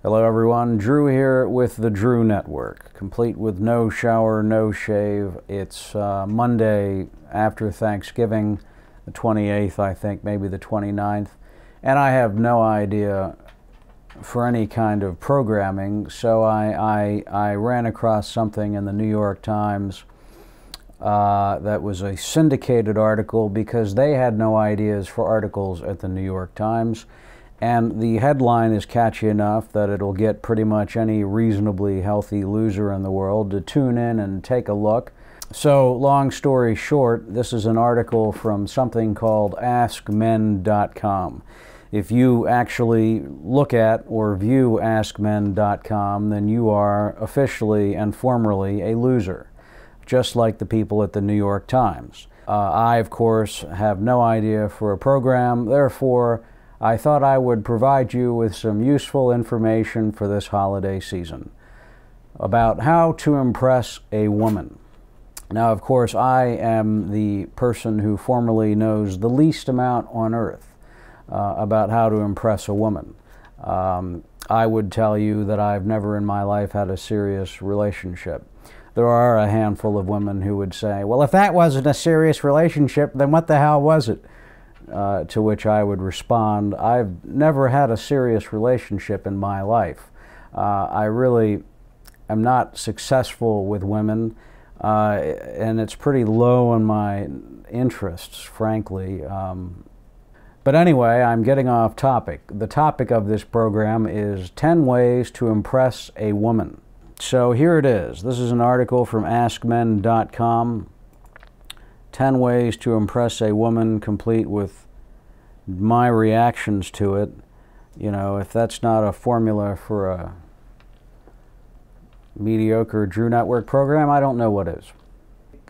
Hello everyone, Drew here with the Drew Network, complete with no shower, no shave. It's Monday after Thanksgiving, the 28th, I think, maybe the 29th, and I have no idea for any kind of programming, so I ran across something in the New York Times that was a syndicated article because they had no ideas for articles at the New York Times. And the headline is catchy enough that it'll get pretty much any reasonably healthy loser in the world to tune in and take a look. So, long story short, this is an article from something called AskMen.com. If you actually look at or view AskMen.com, then you are officially and formally a loser, just like the people at the New York Times. I, of course, have no idea for a program, therefore, I thought I would provide you with some useful information for this holiday season about how to impress a woman. Now, of course, I am the person who formally knows the least amount on earth about how to impress a woman. I would tell you that I've never in my life had a serious relationship. There are a handful of women who would say, well, if that wasn't a serious relationship, then what the hell was it? To which I would respond, I've never had a serious relationship in my life. I really am not successful with women, and it's pretty low on my interests, frankly. But anyway, I'm getting off topic. The topic of this program is 10 ways to impress a woman. So here it is. This is an article from AskMen.com. 10 ways to impress a woman, complete with my reactions to it. You know, if that's not a formula for a mediocre Drew Network program, I don't know what is.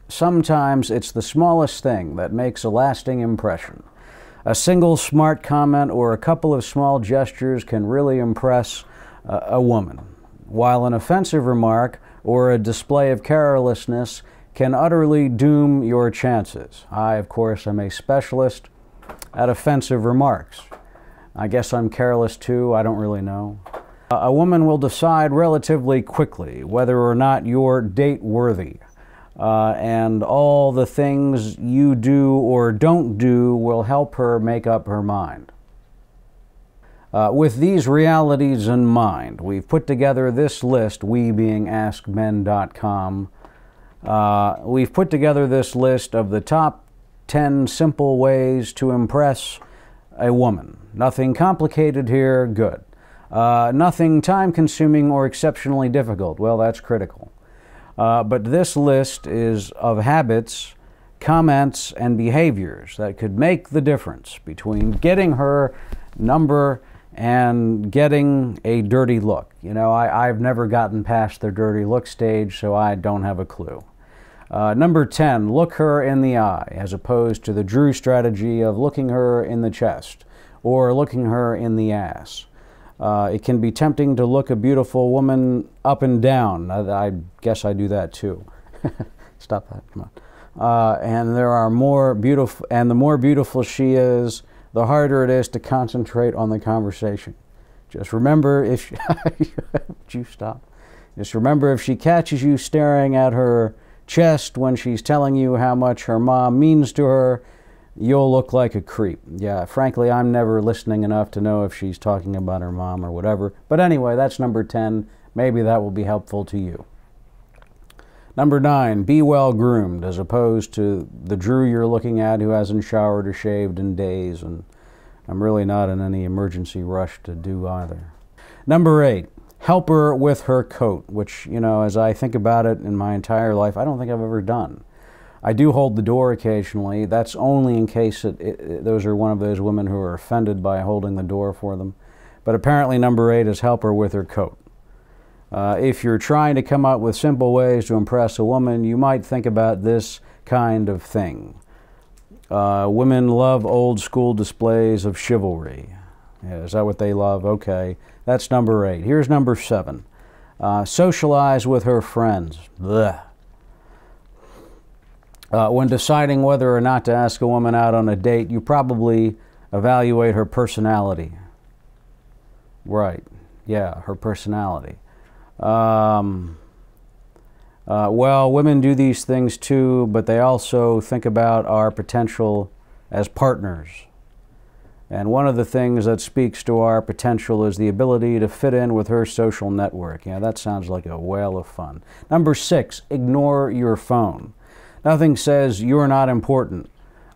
Sometimes it's the smallest thing that makes a lasting impression. A single smart comment or a couple of small gestures can really impress a woman, while an offensive remark or a display of carelessness can utterly doom your chances. I, of course, am a specialist at offensive remarks. I guess I'm careless too, I don't really know. A woman will decide relatively quickly whether or not you're date-worthy, and all the things you do or don't do will help her make up her mind. With these realities in mind, we've put together this list, we being AskMen.com. We've put together this list of the top 10 simple ways to impress a woman. Nothing complicated here, good. Nothing time-consuming or exceptionally difficult, well, that's critical. But this list is of habits, comments, and behaviors that could make the difference between getting her number and getting a dirty look. You know, I've never gotten past the dirty look stage, so I don't have a clue. Number 10, look her in the eye, as opposed to the Drew strategy of looking her in the chest or looking her in the ass. It can be tempting to look a beautiful woman up and down. I guess I do that too. Stop that, come on. And there are more beautiful, and the more beautiful she is, the harder it is to concentrate on the conversation. Just remember if you stop. Just remember if she catches you staring at her chest when she's telling you how much her mom means to her, you'll look like a creep. Yeah, frankly, I'm never listening enough to know if she's talking about her mom or whatever. But anyway, that's number 10. Maybe that will be helpful to you. Number 9, be well groomed, as opposed to the Drew you're looking at who hasn't showered or shaved in days, and I'm really not in any emergency rush to do either. Number 8, help her with her coat, which, you know, as I think about it in my entire life, I don't think I've ever done. I do hold the door occasionally. That's only in case those are one of those women who are offended by holding the door for them. But apparently number 8 is help her with her coat. If you're trying to come up with simple ways to impress a woman, you might think about this kind of thing. Women love old school displays of chivalry. Yeah, is that what they love? Okay, that's number 8. Here's number 7. Socialize with her friends. Blech. When deciding whether or not to ask a woman out on a date, you probably evaluate her personality. Right. Yeah, her personality. Well, women do these things too, but they also think about our potential as partners. And one of the things that speaks to our potential is the ability to fit in with her social network. Yeah, that sounds like a whale of fun. Number 6, ignore your phone. Nothing says you're not important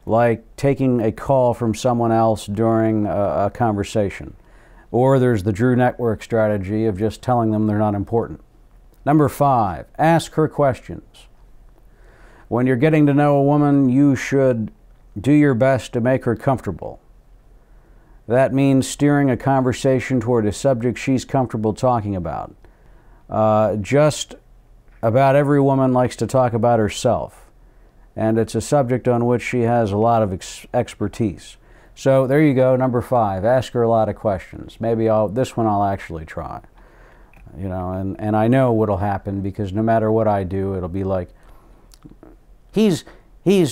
like taking a call from someone else during a conversation. Or there's the Drew Network strategy of just telling them they're not important. Number 5, ask her questions. When you're getting to know a woman, you should do your best to make her comfortable. That means steering a conversation toward a subject she's comfortable talking about. Just about every woman likes to talk about herself, and it's a subject on which she has a lot of expertise. So there you go, number 5, ask her a lot of questions. Maybe this one I'll actually try. You know, and I know what'll happen, because no matter what I do, it'll be like, he's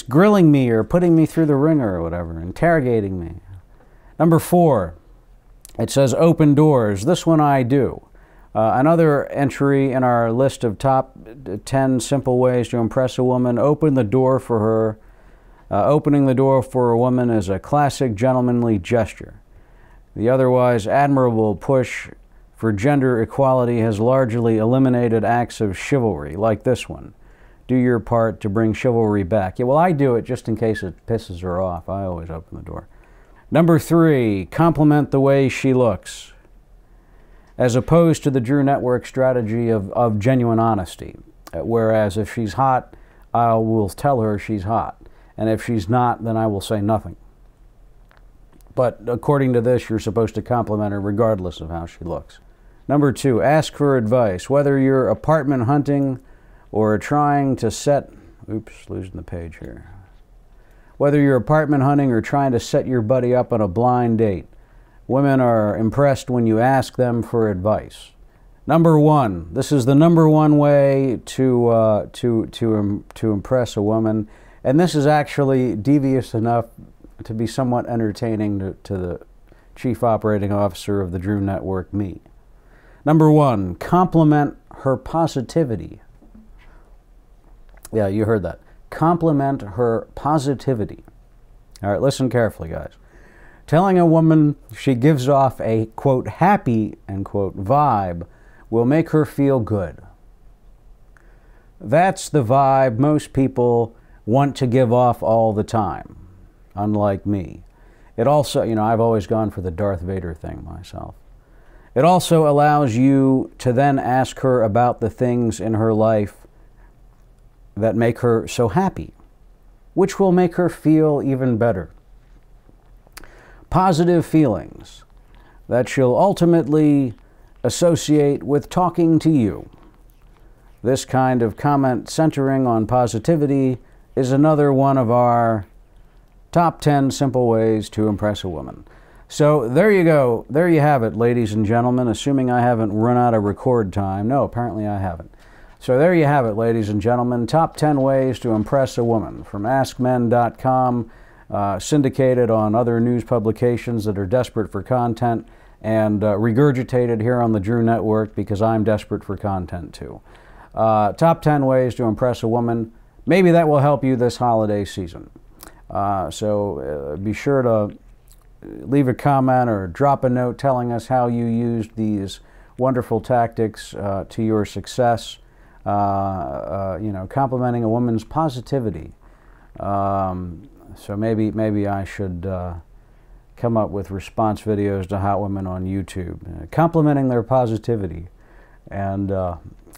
grilling me or putting me through the ringer or whatever, interrogating me. Number 4, it says open doors. This one I do. Another entry in our list of top 10 simple ways to impress a woman, open the door for her. Opening the door for a woman is a classic gentlemanly gesture. The otherwise admirable push for gender equality has largely eliminated acts of chivalry, like this one. Do your part to bring chivalry back. Yeah, well, I do it just in case it pisses her off. I always open the door. Number 3, compliment the way she looks, as opposed to the Drew Network strategy of genuine honesty. Whereas if she's hot, I will tell her she's hot. And if she's not, then I will say nothing. But according to this, you're supposed to compliment her regardless of how she looks. Number 2, ask for advice. Whether you're apartment hunting or trying to set... Oops, losing the page here. Whether you're apartment hunting or trying to set your buddy up on a blind date, women are impressed when you ask them for advice. Number 1, this is the number 1 way to impress a woman, and this is actually devious enough to be somewhat entertaining to the Chief Operating Officer of the Drew Network, me. Number 1, compliment her positivity. Yeah, you heard that. Compliment her positivity. All right, listen carefully, guys. Telling a woman she gives off a, quote, happy, end quote, vibe will make her feel good. That's the vibe most people want to give off all the time, unlike me. It also, you know, I've always gone for the Darth Vader thing myself. It also allows you to then ask her about the things in her life that make her so happy, which will make her feel even better. Positive feelings that she'll ultimately associate with talking to you. This kind of comment centering on positivity is another one of our top 10 simple ways to impress a woman. So there you go. There you have it, ladies and gentlemen, assuming I haven't run out of record time. No, apparently I haven't. So there you have it, ladies and gentlemen, top 10 ways to impress a woman from AskMen.com, syndicated on other news publications that are desperate for content, and regurgitated here on the Drew Network because I'm desperate for content too. Top 10 ways to impress a woman. Maybe that will help you this holiday season. So be sure to leave a comment or drop a note telling us how you used these wonderful tactics to your success. You know, complimenting a woman's positivity. So maybe I should come up with response videos to hot women on YouTube, complimenting their positivity, and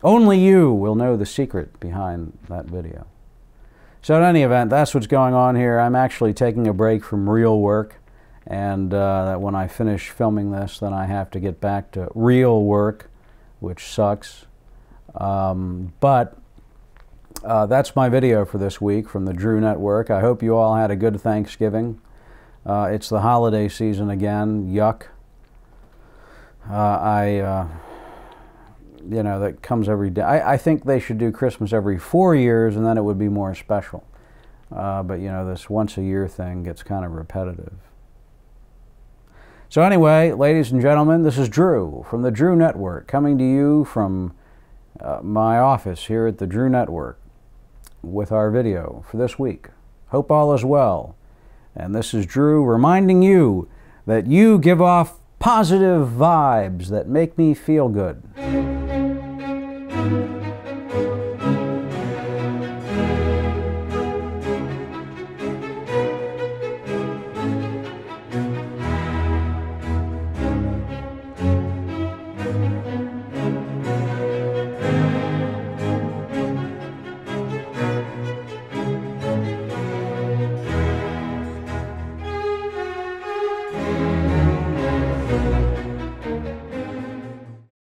only you will know the secret behind that video. So in any event, that's what's going on here. I'm actually taking a break from real work, and when I finish filming this, then I have to get back to real work, which sucks. But that's my video for this week from the Drew Network. I hope you all had a good Thanksgiving. It's the holiday season again. Yuck. You know, that comes every day. I think they should do Christmas every 4 years, and then it would be more special. But, you know, this once-a-year thing gets kind of repetitive. So anyway, ladies and gentlemen, this is Drew from the Drew Network, coming to you from my office here at the Drew Network with our video for this week. Hope all is well. And this is Drew reminding you that you give off positive vibes that make me feel good.